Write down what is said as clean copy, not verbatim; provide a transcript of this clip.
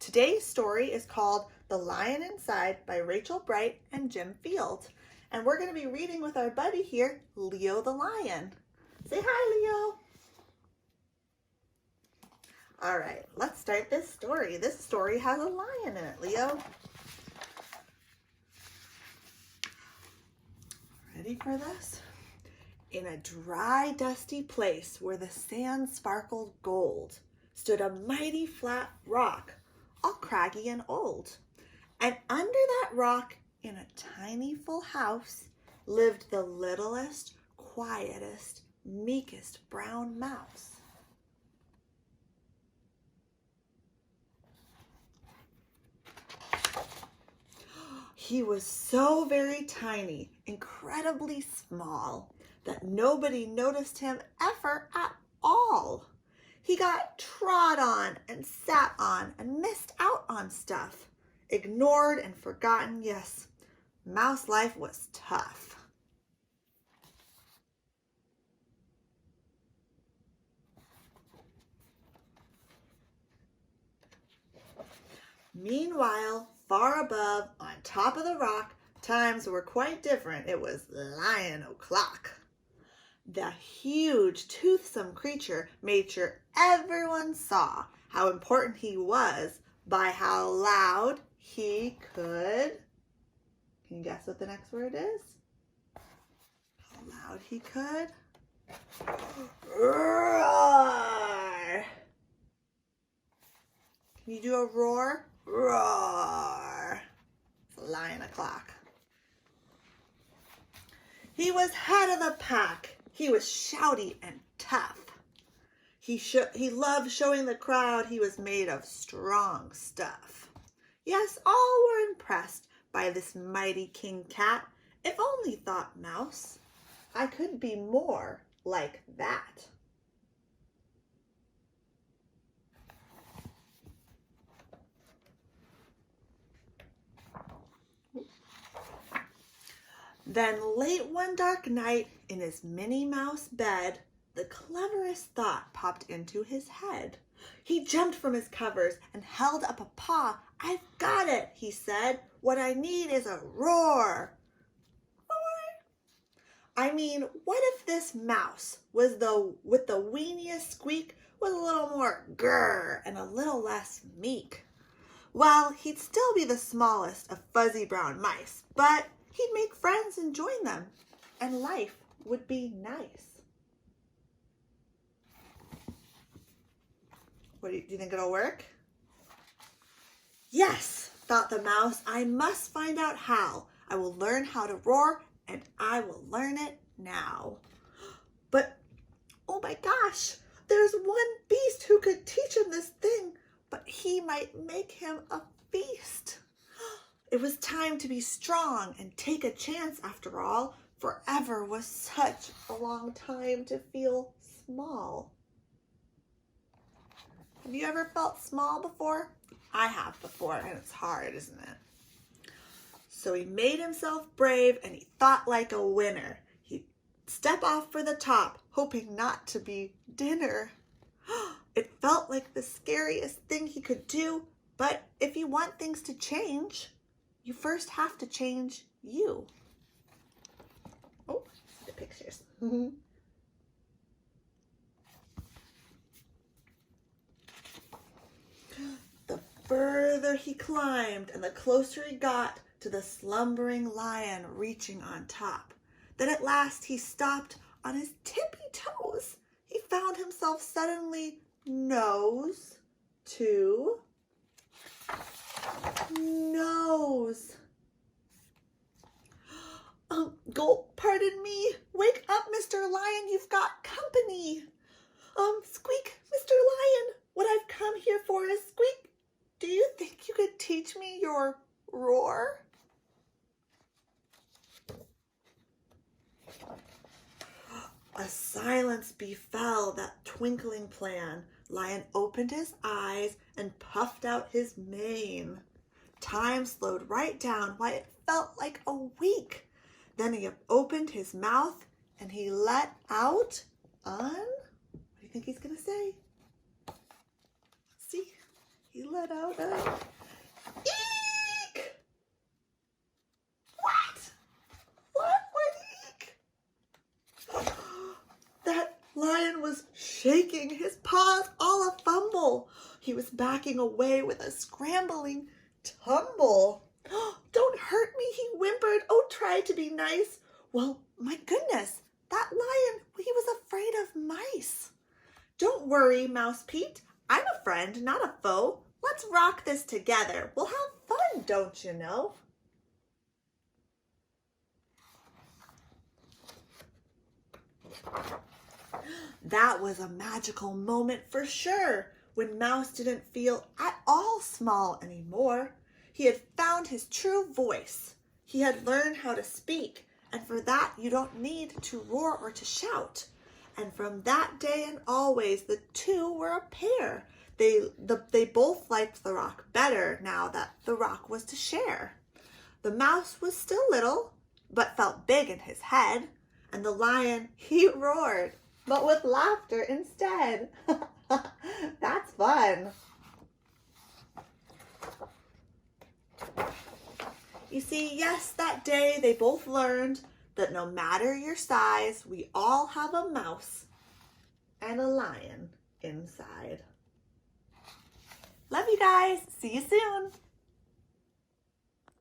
Today's story is called The Lion Inside by Rachel Bright and Jim Field. And we're going to be reading with our buddy here, Leo the Lion. Say hi, Leo. All right, let's start this story. This story has a lion in it, Leo. Ready for this? In a dry, dusty place where the sand sparkled gold stood a mighty flat rock, all craggy and old. And under that rock, in a tiny full house, lived the littlest, quietest, meekest brown mouse. He was so very tiny, incredibly small, that nobody noticed him ever at all. He got trod on and sat on and missed out on stuff. Ignored and forgotten, yes, mouse life was tough. Meanwhile, far above, on top of the rock, times were quite different. It was lion o'clock. The huge, toothsome creature made sure everyone saw how important he was by how loud he could. Can you guess what the next word is? How loud he could? Roar! Can you do a roar? Roar! It's lion o'clock. He was head of the pack. He was shouty and tough. He loved showing the crowd he was made of strong stuff. Yes, all were impressed by this mighty king cat. If only, thought Mouse, I could be more like that. Then late one dark night, in his Minnie Mouse bed, the cleverest thought popped into his head. He jumped from his covers and held up a paw. I've got it, he said. What I need is a roar. Roar. I mean, what if this mouse with the weeniest squeak was a little more grrr and a little less meek? Well, he'd still be the smallest of fuzzy brown mice, but he'd make friends and join them, and life would be nice. Do you think it'll work? Yes, thought the mouse, I must find out how. I will learn how to roar, and I will learn it now. But, oh my gosh, there's one beast who could teach him this thing, but he might make him a feast. It was time to be strong and take a chance after all. Forever was such a long time to feel small. Have you ever felt small before? I have before, and it's hard, isn't it? So he made himself brave and he thought like a winner. He'd step off for the top, hoping not to be dinner. It felt like the scariest thing he could do, but if you want things to change, you first have to change you. Oh, the pictures. The further he climbed and the closer he got to the slumbering lion reaching on top. Then at last he stopped on his tippy toes. He found himself suddenly nose to nose. Gulp, pardon me. Wake up, Mr. Lion, you've got company. Squeak, Mr. Lion, what I've come here for is squeak. Do you think you could teach me your roar? A silence befell that twinkling plan. Lion opened his eyes and puffed out his mane. Time slowed right down. Why, it felt like a week. Then he opened his mouth and he let out what do you think he's going to say? Let's see. He let out a backing away with a scrambling tumble. "Don't hurt me," he whimpered. "Oh, try to be nice." Well, my goodness, that lion, he was afraid of mice. "Don't worry, Mouse Pete. I'm a friend, not a foe. Let's rock this together. We'll have fun, don't you know?" That was a magical moment for sure, when Mouse didn't feel at all small anymore. He had found his true voice. He had learned how to speak, and for that you don't need to roar or to shout. And from that day and always, the two were a pair. They both liked the rock better now that the rock was to share. The mouse was still little, but felt big in his head. And the lion, he roared, but with laughter instead. That's fun. You see, yes, that day they both learned that no matter your size, we all have a mouse and a lion inside. Love you guys. See you soon.